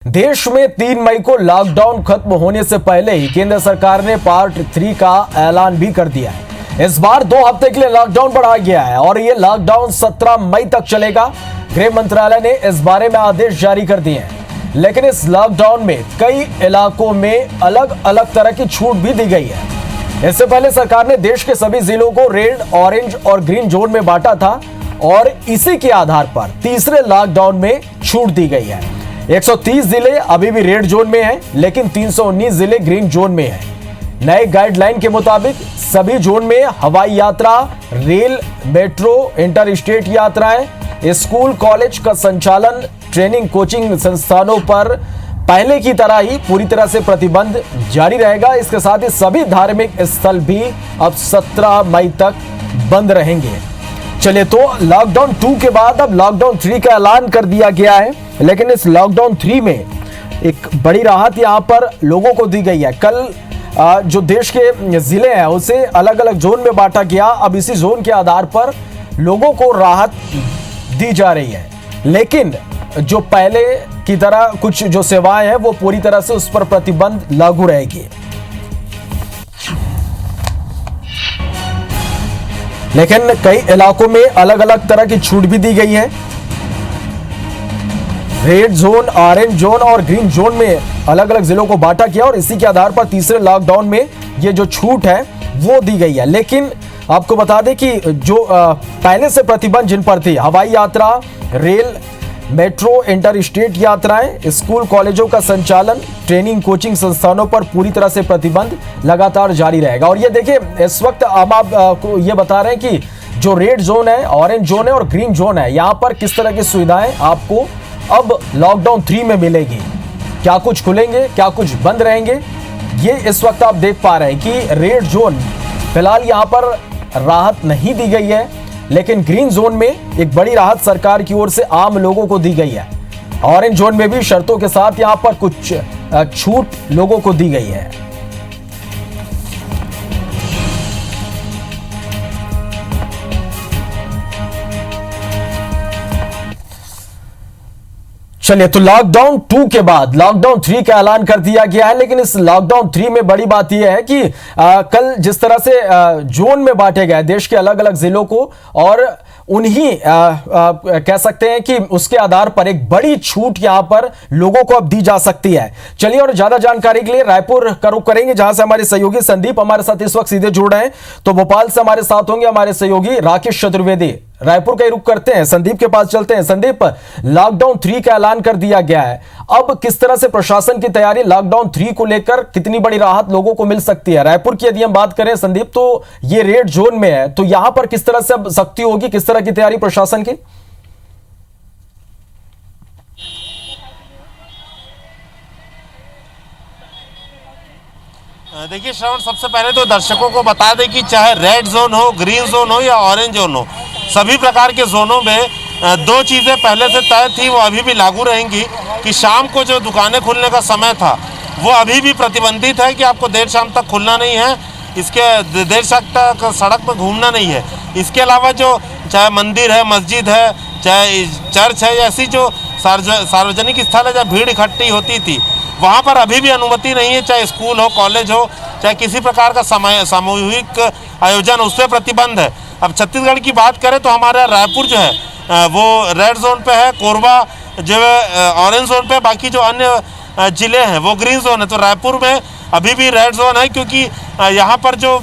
देश में 3 मई को लॉकडाउन खत्म होने से पहले ही केंद्र सरकार ने पार्ट 3 का ऐलान भी कर दिया है। इस बार 2 हफ्ते के लिए लॉकडाउन बढ़ाया गया है और ये लॉकडाउन 17 मई तक चलेगा। गृह मंत्रालय ने इस बारे में आदेश जारी कर दिए हैं, लेकिन इस लॉकडाउन में कई इलाकों में अलग अलग तरह की छूट भी दी गई है। इससे पहले सरकार ने देश के सभी जिलों को रेड, ऑरेंज और ग्रीन जोन में बांटा था और इसी के आधार पर तीसरे लॉकडाउन में छूट दी गई है। 130 जिले अभी भी रेड जोन में हैं, लेकिन 319 जिले ग्रीन जोन में हैं। नए गाइडलाइन के मुताबिक सभी जोन में हवाई यात्रा, रेल, मेट्रो, इंटर स्टेट यात्राएं, स्कूल, कॉलेज का संचालन, ट्रेनिंग, कोचिंग संस्थानों पर पहले की तरह ही पूरी तरह से प्रतिबंध जारी रहेगा। इसके साथ ही सभी धार्मिक स्थल भी अब 17 मई तक बंद रहेंगे। चलिए, तो लॉकडाउन 2 के बाद अब लॉकडाउन 3 का ऐलान कर दिया गया है, लेकिन इस लॉकडाउन 3 में एक बड़ी राहत यहां पर लोगों को दी गई है। कल जो देश के जिले हैं उसे अलग अलग जोन में बांटा गया। अब इसी जोन के आधार पर लोगों को राहत दी जा रही है, लेकिन जो पहले की तरह कुछ जो सेवाएं हैं वो पूरी तरह से उस पर प्रतिबंध लागू रहेगी। लेकिन कई इलाकों में अलग अलग तरह की छूट भी दी गई है। रेड जोन, ऑरेंज जोन और ग्रीन जोन में अलग अलग जिलों को बांटा गया और इसी के आधार पर तीसरे लॉकडाउन में ये जो छूट है वो दी गई है। लेकिन आपको बता दें कि जो पहले से प्रतिबंध जिन पर थी, हवाई यात्रा, रेल, मेट्रो, इंटर स्टेट यात्राएं, स्कूल कॉलेजों का संचालन, ट्रेनिंग कोचिंग संस्थानों पर पूरी तरह से प्रतिबंध लगातार जारी रहेगा। और ये देखिए, इस वक्त हम आपको ये बता रहे हैं कि जो रेड जोन है, ऑरेंज जोन है और ग्रीन जोन है, यहाँ पर किस तरह की सुविधाएं आपको अब लॉकडाउन 3 में मिलेगी। क्या कुछ खुलेंगे, क्या कुछ बंद रहेंगे, ये इस वक्त आप देख पा रहे हैं कि रेड जोन फिलहाल यहाँ पर राहत नहीं दी गई है, लेकिन ग्रीन जोन में एक बड़ी राहत सरकार की ओर से आम लोगों को दी गई है। ऑरेंज जोन में भी शर्तों के साथ यहाँ पर कुछ छूट लोगों को दी गई है। चलिए, तो लॉकडाउन 2 के बाद लॉकडाउन 3 का ऐलान कर दिया गया है, लेकिन इस लॉकडाउन 3 में बड़ी बात यह है कि कल जिस तरह से जोन में बांटे गए देश के अलग अलग जिलों को, और उन्हीं कह सकते हैं कि उसके आधार पर एक बड़ी छूट यहां पर लोगों को अब दी जा सकती है। चलिए, और ज्यादा जानकारी के लिए रायपुर का रुख करेंगे, जहां से हमारे सहयोगी संदीप हमारे साथ इस वक्त सीधे जुड़ रहे हैं। तो भोपाल से हमारे साथ होंगे हमारे सहयोगी राकेश चतुर्वेदी। रायपुर का ही रुख करते हैं, संदीप के पास चलते हैं। संदीप, लॉकडाउन 3 का ऐलान कर दिया गया है, अब किस तरह से प्रशासन की तैयारी, लॉकडाउन 3 को लेकर कितनी बड़ी राहत लोगों को मिल सकती है? रायपुर की यदि हम बात करें संदीप, तो ये रेड जोन में है, तो यहां पर किस तरह से अब सख्ती होगी, किस तरह की तैयारी प्रशासन की? देखिए श्रवण, सबसे पहले तो दर्शकों को बता दें कि चाहे रेड जोन हो, ग्रीन जोन हो या ऑरेंज जोन हो, सभी प्रकार के जोनों में 2 चीज़ें पहले से तय थी, वो अभी भी लागू रहेंगी। कि शाम को जो दुकानें खुलने का समय था वो अभी भी प्रतिबंधित है कि आपको देर शाम तक खुलना नहीं है, इसके देर शाम तक सड़क पर घूमना नहीं है। इसके अलावा जो चाहे मंदिर है, मस्जिद है, चाहे चर्च है, या ऐसी जो सार्वजनिक स्थल है जहाँ भीड़ इकट्ठी होती थी, वहाँ पर अभी भी अनुमति नहीं है। चाहे स्कूल हो, कॉलेज हो, चाहे किसी प्रकार का सामूहिक आयोजन, उस पर प्रतिबंध है। अब छत्तीसगढ़ की बात करें तो हमारा रायपुर जो है वो रेड जोन पे है, कोरबा जो है ऑरेंज जोन पे, बाकी जो अन्य जिले हैं वो ग्रीन जोन है। तो रायपुर में अभी भी रेड जोन है, क्योंकि यहाँ पर जो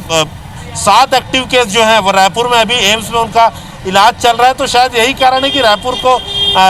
7 एक्टिव केस जो हैं वो रायपुर में अभी एम्स में उनका इलाज चल रहा है। तो शायद यही कारण है कि रायपुर को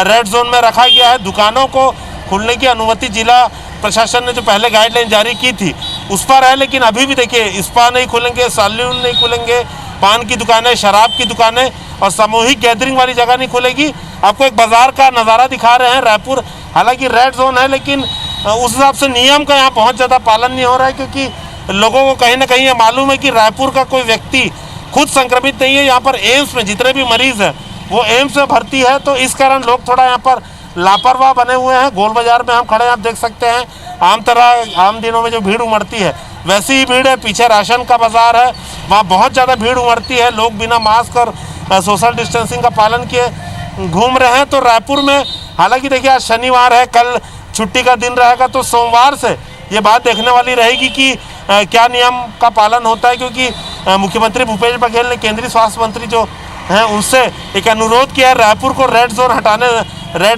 रेड जोन में रखा गया है। दुकानों को खुलने की अनुमति जिला प्रशासन ने जो पहले गाइडलाइन जारी की थी उस पर है, लेकिन अभी भी देखिए स्पा नहीं खुलेंगे, सैलून नहीं खुलेंगे, पान की दुकानें, शराब की दुकानें और सामूहिक गैदरिंग वाली जगह नहीं खुलेगी। आपको एक बाजार का नज़ारा दिखा रहे हैं। रायपुर हालांकि रेड जोन है, लेकिन उस हिसाब से नियम का यहाँ बहुत ज़्यादा पालन नहीं हो रहा है, क्योंकि लोगों को कहीं ना कहीं ये मालूम है कि रायपुर का कोई व्यक्ति खुद संक्रमित नहीं है। यहाँ पर एम्स में जितने भी मरीज़ हैं वो एम्स में भर्ती है, तो इस कारण लोग थोड़ा यहाँ पर लापरवाह बने हुए हैं। गोल बाजार में हम खड़े हैं, आप देख सकते हैं, आम दिनों में जो भीड़ उमड़ती है वैसी ही भीड़ है। पीछे राशन का बाजार है, वहाँ बहुत ज़्यादा भीड़ उमड़ती है। लोग बिना मास्क और सोशल डिस्टेंसिंग का पालन किए घूम रहे हैं। तो रायपुर में हालांकि देखिए आज शनिवार है, कल छुट्टी का दिन रहेगा तो सोमवार से ये बात देखने वाली रहेगी कि क्या नियम का पालन होता है, क्योंकि मुख्यमंत्री भूपेश बघेल ने केंद्रीय स्वास्थ्य मंत्री जो हैं उनसे एक अनुरोध किया है रायपुर को रेड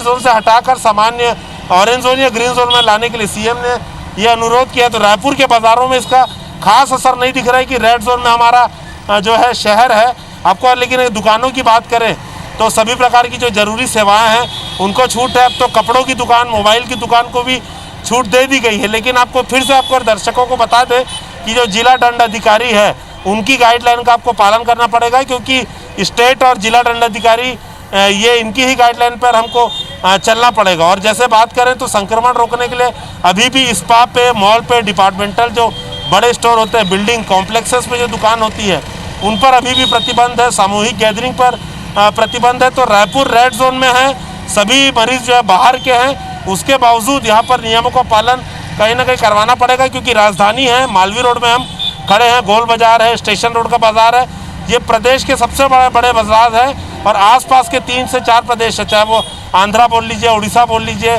जोन से हटाकर सामान्य ऑरेंज जोन या ग्रीन जोन में लाने के लिए सीएम ने ये अनुरोध किया। तो रायपुर के बाज़ारों में इसका खास असर नहीं दिख रहा है कि रेड जोन में हमारा जो है शहर है आपको। लेकिन दुकानों की बात करें तो सभी प्रकार की जो जरूरी सेवाएं हैं उनको छूट है। अब तो कपड़ों की दुकान, मोबाइल की दुकान को भी छूट दे दी गई है। लेकिन आपको फिर से आपको दर्शकों को बता दें कि जो जिला दंडाधिकारी है उनकी गाइडलाइन का आपको पालन करना पड़ेगा, क्योंकि स्टेट और जिला दंडाधिकारी ये इनकी ही गाइडलाइन पर हमको चलना पड़ेगा। और जैसे बात करें तो संक्रमण रोकने के लिए अभी भी स्पा पे, मॉल पे, डिपार्टमेंटल जो बड़े स्टोर होते हैं, बिल्डिंग कॉम्प्लेक्सेस में जो दुकान होती है उन पर अभी भी प्रतिबंध है। सामूहिक गैदरिंग पर प्रतिबंध है। तो रायपुर रेड जोन में है, सभी मरीज जो है बाहर के हैं, उसके बावजूद यहाँ पर नियमों का पालन कहीं ना कहीं करवाना पड़ेगा, क्योंकि राजधानी है, मालवीय रोड में हम खड़े हैं, गोल बाजार है, स्टेशन रोड का बाजार है, ये प्रदेश के सबसे बड़े बाजार है। और आसपास के 3 से 4 प्रदेश है, चाहे वो आंध्रा बोल लीजिए, उड़ीसा बोल लीजिए,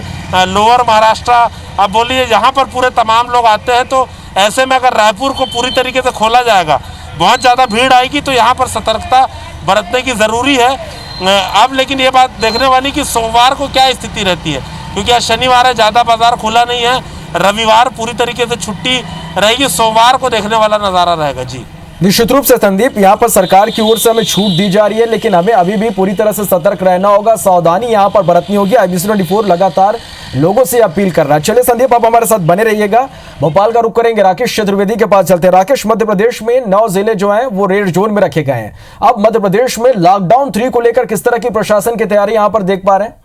लोअर महाराष्ट्र आप बोल लीजिए, यहाँ पर पूरे तमाम लोग आते हैं। तो ऐसे में अगर रायपुर को पूरी तरीके से खोला जाएगा, बहुत ज़्यादा भीड़ आएगी, तो यहाँ पर सतर्कता बरतने की ज़रूरी है। अब लेकिन ये बात देखने वाली कि सोमवार को क्या स्थिति रहती है, क्योंकि आज शनिवार है, ज़्यादा बाजार खुला नहीं है, रविवार पूरी तरीके से छुट्टी रहेगी, सोमवार को देखने वाला नज़ारा रहेगा। जी निश्चित रूप से संदीप, यहाँ पर सरकार की ओर से हमें छूट दी जा रही है, लेकिन हमें अभी भी पूरी तरह से सतर्क रहना होगा, सावधानी यहाँ पर बरतनी होगी। IBC 24 लगातार लोगों से अपील कर रहा है। चलिए संदीप, आप हमारे साथ बने रहिएगा। भोपाल का रुख करेंगे, राकेश चतुर्वेदी के पास चलते हैं। राकेश, मध्य प्रदेश में 9 जिले जो हैं वो रेड जोन में रखे गए हैं। अब मध्य प्रदेश में लॉकडाउन 3 को लेकर किस तरह की प्रशासन की तैयारी यहाँ पर देख पा रहे हैं?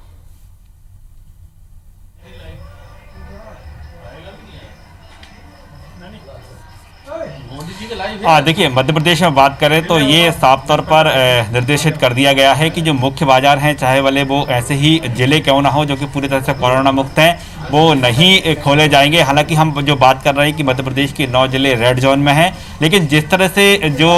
देखिए, मध्य प्रदेश में बात करें तो ये साफ तौर पर निर्देशित कर दिया गया है कि जो मुख्य बाजार हैं, चाहे वाले वो ऐसे ही जिले क्यों ना हो जो कि पूरी तरह से कोरोना मुक्त हैं, वो नहीं खोले जाएंगे। हालांकि हम जो बात कर रहे हैं कि मध्य प्रदेश के 9 जिले रेड जोन में हैं, लेकिन जिस तरह से जो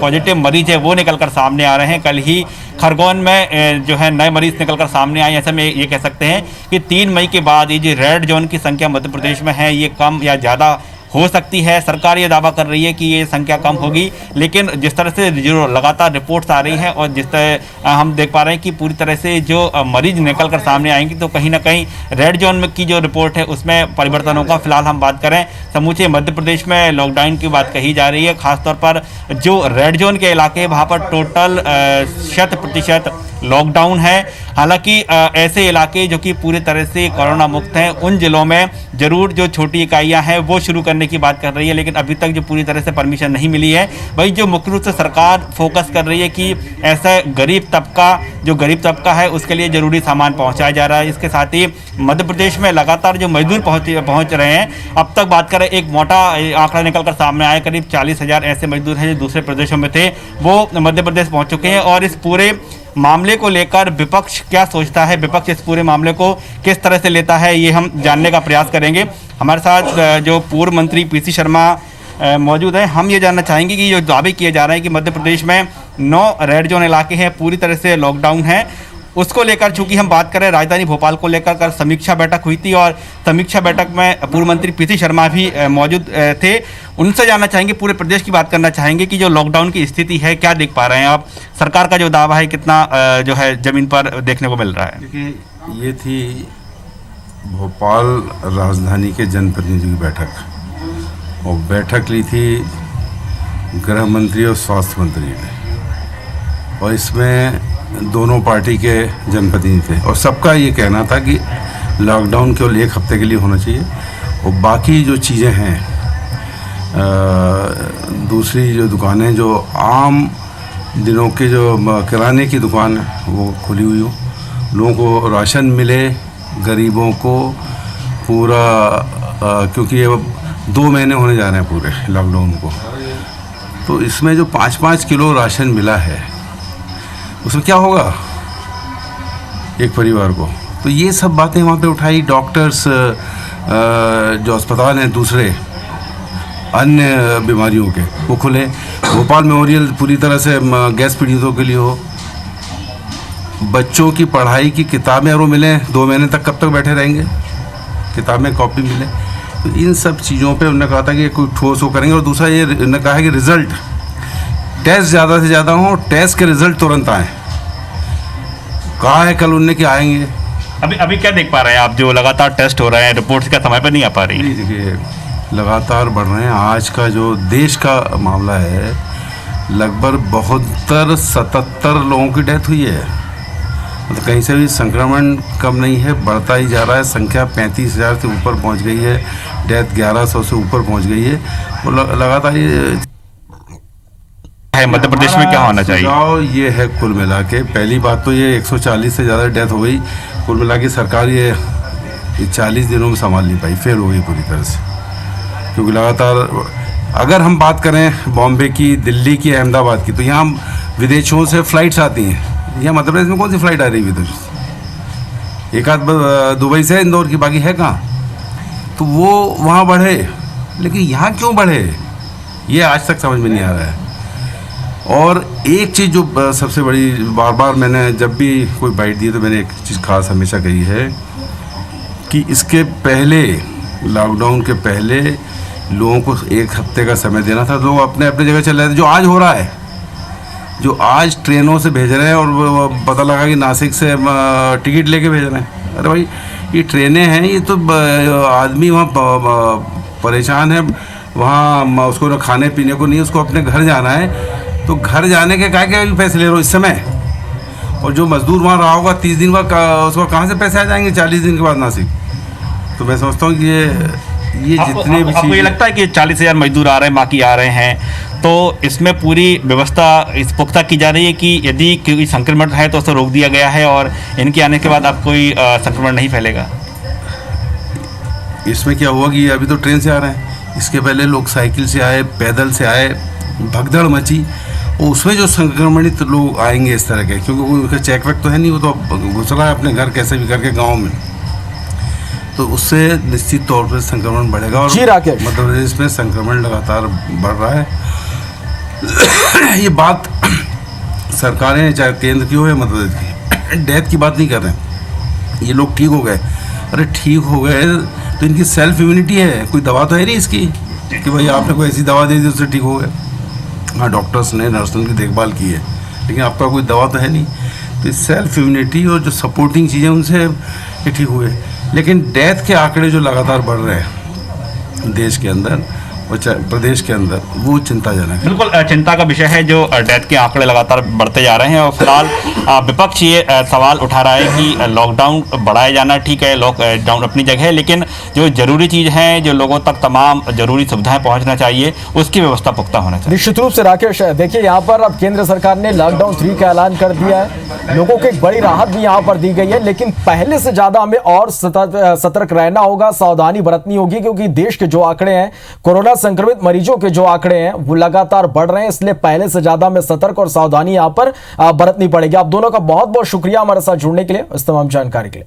पॉजिटिव मरीज है वो निकलकर सामने आ रहे हैं, कल ही खरगोन में जो है नए मरीज निकलकर सामने आए। ऐसे में ये कह सकते हैं कि 3 मई के बाद ये जो रेड जोन की संख्या मध्य प्रदेश में है ये कम या ज़्यादा हो सकती है। सरकार ये दावा कर रही है कि ये संख्या कम होगी, लेकिन जिस तरह से जो लगातार रिपोर्ट्स आ रही हैं और जिस तरह हम देख पा रहे हैं कि पूरी तरह से जो मरीज निकल कर सामने आएंगे, तो कहीं ना कहीं रेड जोन में की जो रिपोर्ट है उसमें परिवर्तनों का फिलहाल हम बात करें, समूचे मध्य प्रदेश में लॉकडाउन की बात कही जा रही है। खासतौर पर जो रेड जोन के इलाके वहाँ पर टोटल 100% लॉकडाउन है। हालांकि ऐसे इलाके जो कि पूरी तरह से कोरोना मुक्त हैं, उन जिलों में जरूर जो छोटी इकाइयां हैं वो शुरू करने की बात कर रही है, लेकिन अभी तक जो पूरी तरह से परमिशन नहीं मिली है। वही जो मुख्य रूप से सरकार फोकस कर रही है कि ऐसा गरीब तबका है उसके लिए ज़रूरी सामान पहुंचाया जा रहा है। इसके साथ ही मध्य प्रदेश में लगातार जो मजदूर पहुंच रहे हैं, अब तक बात करें एक मोटा आंकड़ा निकल कर सामने आया, करीब 40,000 ऐसे मजदूर हैं जो दूसरे प्रदेशों में थे, वो मध्य प्रदेश पहुँच चुके हैं। और इस पूरे मामले को लेकर विपक्ष क्या सोचता है, विपक्ष इस पूरे मामले को किस तरह से लेता है, ये हम जानने का प्रयास करेंगे। हमारे साथ जो पूर्व मंत्री PC शर्मा मौजूद हैं। हम ये जानना चाहेंगे कि जो दावे किए जा रहे हैं कि मध्य प्रदेश में 9 रेड जोन इलाके हैं, पूरी तरह से लॉकडाउन है, उसको लेकर चूंकि हम बात करें राजधानी भोपाल को लेकर कल समीक्षा बैठक हुई थी और समीक्षा बैठक में पूर्व मंत्री PC शर्मा भी मौजूद थे। उनसे जानना चाहेंगे, पूरे प्रदेश की बात करना चाहेंगे कि जो लॉकडाउन की स्थिति है क्या देख पा रहे हैं आप, सरकार का जो दावा है कितना जो है ज़मीन पर देखने को मिल रहा है? देखिए, ये थी भोपाल राजधानी के जनप्रतिनिधियों की बैठक, और बैठक ली थी गृह मंत्री और स्वास्थ्य मंत्री ने, और इसमें दोनों पार्टी के जनप्रतिनिधि थे, और सबका ये कहना था कि लॉकडाउन केवल 1 हफ्ते के लिए होना चाहिए, और बाकी जो चीज़ें हैं, दूसरी जो दुकानें जो आम दिनों के जो किराने की दुकान है वो खुली हुई हो, लोगों को राशन मिले, गरीबों को पूरा क्योंकि ये 2 महीने होने जा रहे हैं पूरे लॉकडाउन को, तो इसमें जो 5-5 किलो राशन मिला है उसमें क्या होगा एक परिवार को। तो ये सब बातें वहाँ पे उठाई। डॉक्टर्स जो अस्पताल हैं दूसरे अन्य बीमारियों के वो खुले, भोपाल मेमोरियल पूरी तरह से गैस पीड़ितों के लिए हो, बच्चों की पढ़ाई की किताबें और वो मिलें, 2 महीने तक कब तक बैठे रहेंगे, किताबें कॉपी मिले। तो इन सब चीज़ों पे उन्होंने कहा था कि कोई ठोस वो करेंगे। और दूसरा ये उन्होंने कहा है कि रिज़ल्ट टेस्ट ज़्यादा से ज़्यादा हों, टेस्ट के रिज़ल्ट तुरंत आएँ। कहा है कल उनने कि आएंगे। अभी क्या देख पा रहे हैं आप, जो लगातार टेस्ट हो रहे हैं, रिपोर्ट्स का समय पर नहीं आ पा रही है? नहीं, देखिए लगातार बढ़ रहे हैं। आज का जो देश का मामला है, लगभग 72-77 लोगों की डेथ हुई है। मतलब कहीं से भी संक्रमण कम नहीं है, बढ़ता ही जा रहा है। संख्या 35,000 से ऊपर पहुंच गई है, डेथ 1100 से ऊपर पहुंच गई है। और लगातार ये मध्य प्रदेश में क्या होना चाहिए? सुझाव ये है कुल मिला के, पहली बात तो ये 140 से ज़्यादा डेथ हो गई। कुल मिला के सरकार ये 40 दिनों में संभाल नहीं पाई, फेल हो गई पूरी तरह से। क्योंकि लगातार अगर हम बात करें बॉम्बे की, दिल्ली की, अहमदाबाद की, तो यहाँ विदेशों से फ़्लाइट्स आती हैं। यहाँ मध्य प्रदेश में कौन सी फ़्लाइट आ रही है विदेश से? एक आध दुबई से इंदौर की, बाकी है कहाँ? तो वो वहाँ बढ़े, लेकिन यहाँ क्यों बढ़े, ये आज तक समझ में नहीं आ रहा है। और एक चीज़ जो सबसे बड़ी, बार बार मैंने जब भी कोई बाइट दी तो मैंने एक चीज़ खास हमेशा कही है कि इसके पहले, लॉकडाउन के पहले लोगों को 1 हफ्ते का समय देना था। लोग अपने अपने जगह चले रहे थे। जो आज हो रहा है, जो आज ट्रेनों से भेज रहे हैं और पता लगा कि नासिक से टिकट लेके भेज रहे हैं। अरे भाई, ये ट्रेनें हैं, ये तो आदमी वहाँ परेशान है, वहाँ उसको ना खाने पीने को नहीं, उसको अपने घर जाना है। तो घर जाने के क्या पैसे ले रहे हो इस समय? और जो मजदूर वहाँ रहा होगा 30 दिन का, उसको कहाँ से पैसे आ जाएंगे 40 दिन के बाद नासिक? तो मैं समझता हूँ कि ये जितने भी आपको ये लगता है कि 40,000 मजदूर आ रहे हैं, बाकी आ रहे हैं, तो इसमें पूरी व्यवस्था इस पुख्ता की जा रही है कि यदि कोई संक्रमण है तो उसे रोक दिया गया है और इनके आने के बाद अब कोई संक्रमण नहीं फैलेगा? इसमें क्या हुआ कि अभी तो ट्रेन से आ रहे हैं, इसके पहले लोग साइकिल से आए, पैदल से आए, भगदड़ मची। उसमें जो संक्रमणित लोग आएंगे इस तरह के, क्योंकि उनका चेक वेक तो है नहीं, वो तो घुस रहा है अपने घर कैसे भी करके गाँव में, तो उससे निश्चित तौर पर संक्रमण बढ़ेगा। और मध्य प्रदेश में संक्रमण लगातार बढ़ रहा है। ये बात सरकारें चाहे केंद्र की हो या मध्य प्रदेश की, डेथ की बात नहीं कर रहे हैं। ये लोग ठीक हो गए, अरे ठीक हो गए तो इनकी सेल्फ इम्यूनिटी है, कोई दवा तो है नहीं इसकी कि भाई आपने कोई ऐसी दवा दे दी उससे ठीक हो गए। हाँ, डॉक्टर्स ने, नर्सों की देखभाल की है, लेकिन आपका कोई दवा तो है नहीं। तो सेल्फ इम्यूनिटी और जो सपोर्टिंग चीज़ें, उनसे ये ठीक हुए। लेकिन डेथ के आंकड़े जो लगातार बढ़ रहे हैं देश के अंदर और प्रदेश के अंदर, वो चिंताजनक है। बिल्कुल चिंता का विषय है जो डेथ के आंकड़े लगातार बढ़ते जा रहे हैं। और फिलहाल विपक्ष ये सवाल उठा रहा है कि लॉकडाउन बढ़ाया जाना ठीक है, लॉकडाउन अपनी जगह है, लेकिन जो जरूरी चीज़ है, जो लोगों तक तमाम जरूरी सुविधाएं पहुंचना चाहिए, उसकी व्यवस्था पुख्ता होना चाहिए। निश्चित रूप से राकेश, देखिए यहाँ पर अब केंद्र सरकार ने लॉकडाउन 3 का ऐलान कर दिया है। लोगों को एक बड़ी राहत भी यहाँ पर दी गई है, लेकिन पहले से ज्यादा हमें और सतर्क रहना होगा, सावधानी बरतनी होगी, क्योंकि देश के जो आंकड़े हैं, कोरोना संक्रमित मरीजों के जो आंकड़े हैं, वो लगातार बढ़ रहे हैं। इसलिए पहले से ज्यादा हमें सतर्क और सावधानी यहाँ पर बरतनी पड़ेगी। आप दोनों का बहुत बहुत शुक्रिया हमारे साथ जुड़ने के लिए, इस तमाम जानकारी के लिए।